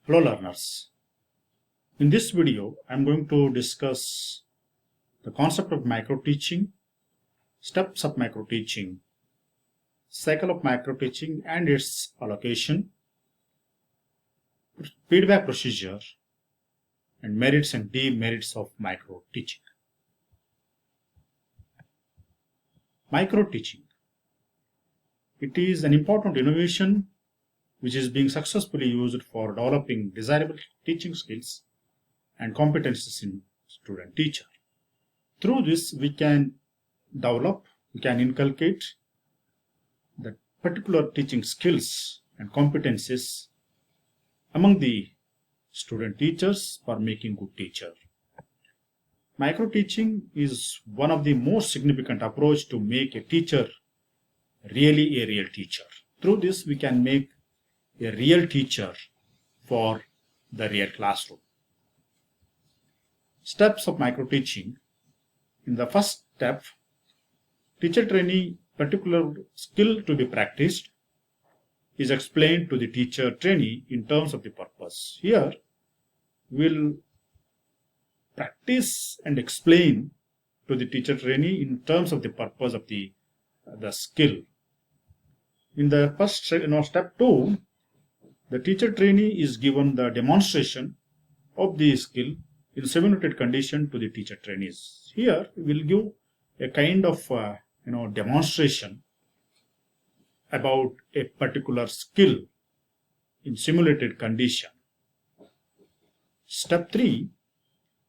Hello learners. In this video, I am going to discuss the concept of micro-teaching, steps of micro-teaching, cycle of micro-teaching and its allocation, feedback procedure, and merits and demerits of micro-teaching. Micro-teaching. It is an important innovation which is being successfully used for developing desirable teaching skills and competencies in student teacher. Through this, we can inculcate the particular teaching skills and competencies among the student teachers for making good teacher. Micro teaching is one of the most significant approach to make a teacher really a real teacher. Through this, we can make a real teacher for the real classroom. Steps of micro teaching. In the first step, teacher trainee particular skill to be practiced is explained to the teacher trainee in terms of the purpose. Here, we'll practice and explain to the teacher trainee in terms of the purpose of the skill. In the first step 2, the teacher trainee is given the demonstration of the skill in simulated condition to the teacher trainees. Here we will give a kind of demonstration about a particular skill in simulated condition. Step 3,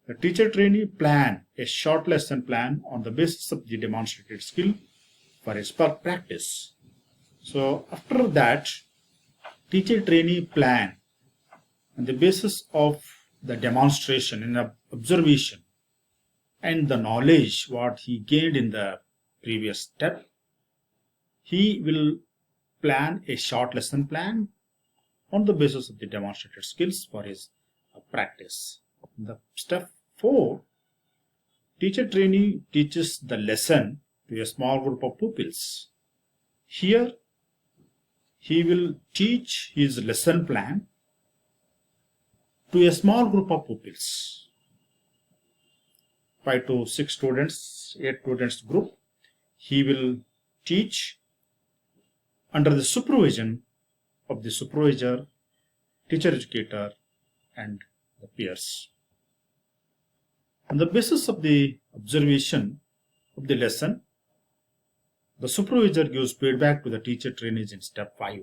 the teacher trainee plan a short lesson plan on the basis of the demonstrated skill for his practice. So after that, teacher trainee plan on the basis of the demonstration and observation and the knowledge what he gained in the previous step, he will plan a short lesson plan on the basis of the demonstrated skills for his practice. The step 4, teacher trainee teaches the lesson to a small group of pupils. Here he will teach his lesson plan to a small group of pupils, 5 to 6 students, 8 students group. He will teach under the supervision of the supervisor, teacher educator, and the peers. On the basis of the observation of the lesson, the supervisor gives feedback to the teacher trainees in step 5.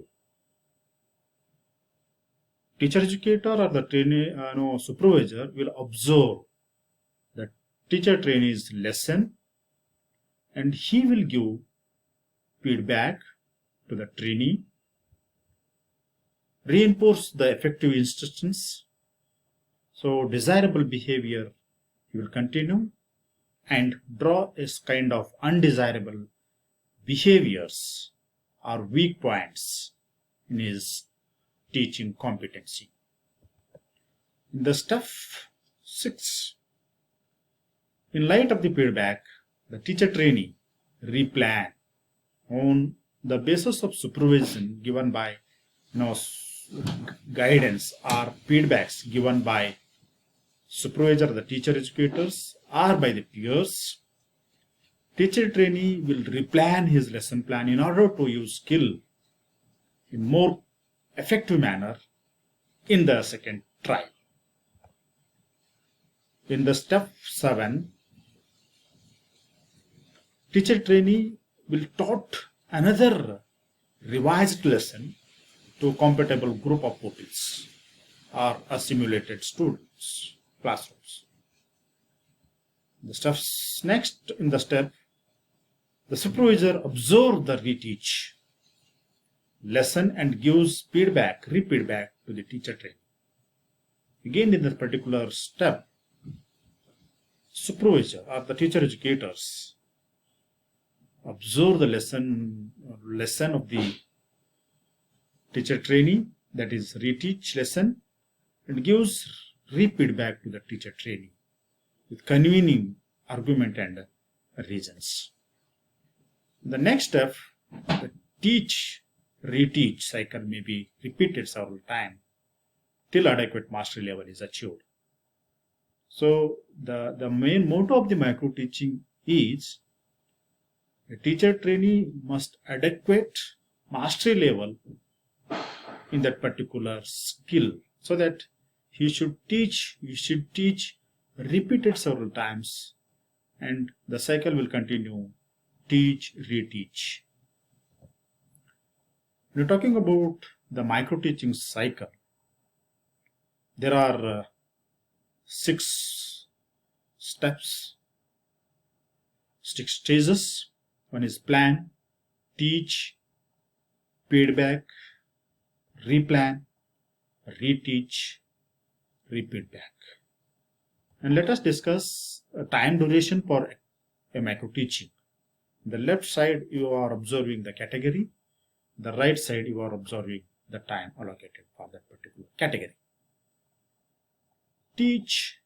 Teacher educator or the trainee supervisor will observe the teacher trainee's lesson and he will give feedback to the trainee, reinforce the effective instructions, so desirable behavior he will continue, and draw a kind of undesirable behaviors or weak points in his teaching competency. In the step 6, in light of the feedback, the teacher trainee replan on the basis of supervision given by guidance or feedbacks given by supervisor, the teacher educators, or by the peers. Teacher trainee will replan his lesson plan in order to use skill in more effective manner in the second trial. In the step 7, teacher trainee will taught another revised lesson to compatible group of pupils or simulated students, classrooms. The steps next in the step, the supervisor observes the reteach lesson and gives re-feedback to the teacher trainee. Again, in this particular step, supervisor or the teacher educators observe the lesson of the teacher trainee, that is reteach lesson, and gives re-feedback to the teacher trainee with convening argument and reasons. The next step, the teach reteach cycle may be repeated several times till adequate mastery level is achieved. So the main motto of the micro teaching is a teacher trainee must adequate mastery level in that particular skill, so that he should teach repeated several times, and the cycle will continue, teach, reteach. We're talking about the micro teaching cycle. There are 6 steps, 6 stages. One is plan, teach, feedback, replan, reteach, repeat back. And let us discuss a time duration for a micro teaching. The left side you are observing the category, the right side you are observing the time allocated for that particular category. Teach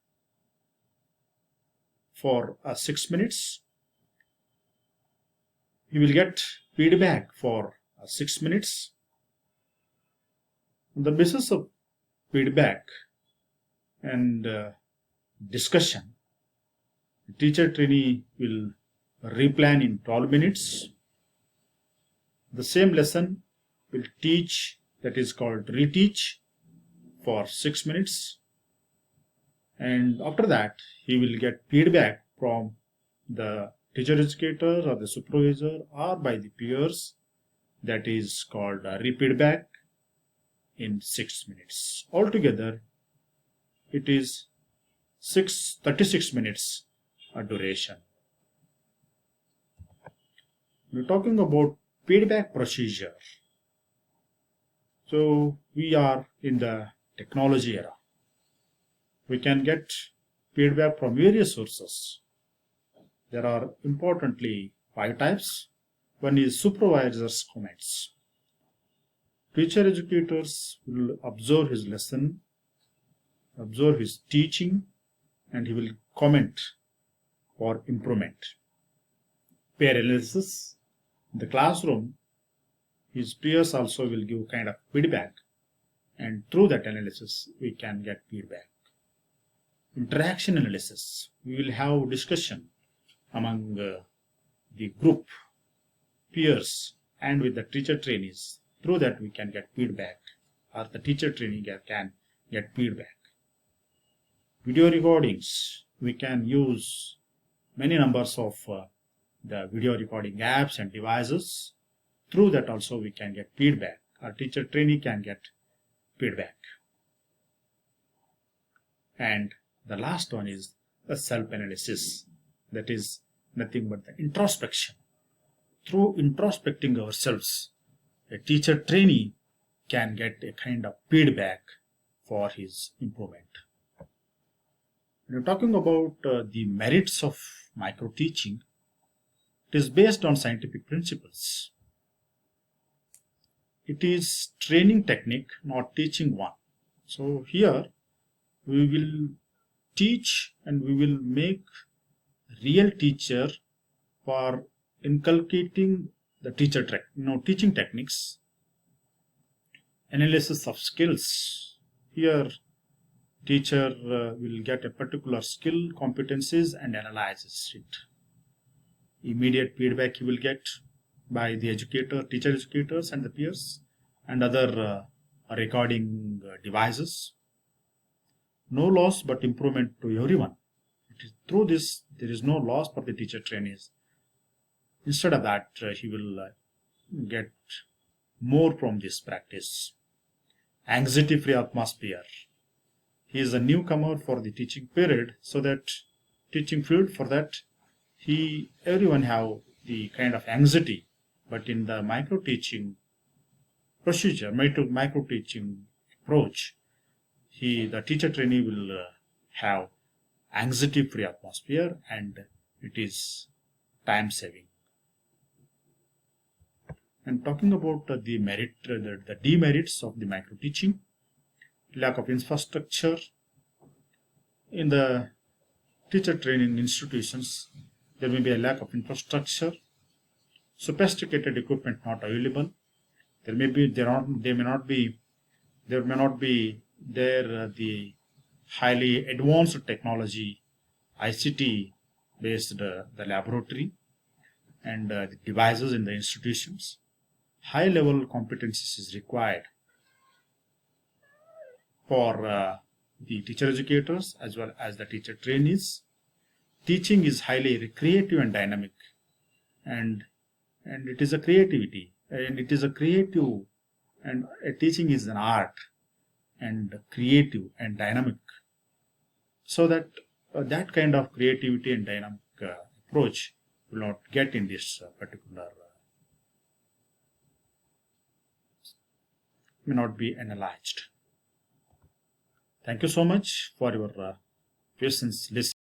for 6 minutes. You will get feedback for 6 minutes. On the basis of feedback and discussion, the teacher trainee will replan in 12 minutes. The same lesson will teach, that is called reteach, for 6 minutes. And after that, he will get feedback from the teacher educator or the supervisor or by the peers, that is called repeat back in 6 minutes. Altogether, it is 36 minutes duration. We're talking about feedback procedure. So we are in the technology era. We can get feedback from various sources. There are importantly 5 types. One is supervisor's comments. Teacher educators will observe his lesson, observe his teaching, and he will comment for improvement. Peer analysis. In the classroom, his peers also will give kind of feedback, and through that analysis we can get feedback. Interaction analysis. We will have discussion among the group, peers, and with the teacher trainees. Through that we can get feedback, or the teacher trainee can get feedback. Video recordings. We can use many numbers of the video recording apps and devices. Through that also we can get feedback. Our teacher trainee can get feedback. And the last one is the self-analysis. That is nothing but the introspection. Through introspecting ourselves, a teacher trainee can get a kind of feedback for his improvement. When we're talking about the merits of micro teaching, it is based on scientific principles. It is training technique, not teaching one. So here we will teach and we will make real teacher for inculcating the teaching techniques. Analysis of skills. Here teacher will get a particular skill, competencies, and analyzes it. Immediate feedback he will get by the teacher educators and the peers and other recording devices. No loss but improvement to everyone. Through this, there is no loss for the teacher trainees. Instead of that, he will get more from this practice. Anxiety-free atmosphere. He is a newcomer for the teaching period, so that teaching field, for that everyone have the kind of anxiety. But in the micro teaching procedure, micro teaching approach, the teacher trainee will have anxiety-free atmosphere, and it is time saving. And talking about the demerits of the micro teaching: lack of infrastructure. In the teacher training institutions, there may be a lack of infrastructure, sophisticated equipment not available. There may not be there the highly advanced technology, ICT based the laboratory and the devices in the institutions. High level competencies is required for the teacher educators as well as the teacher trainees. Teaching is highly creative and dynamic, and it is a creativity, and it is a creative, and teaching is an art and creative and dynamic, so that that kind of creativity and dynamic approach will not get in this particular may not be analyzed. Thank you so much for your patience listening.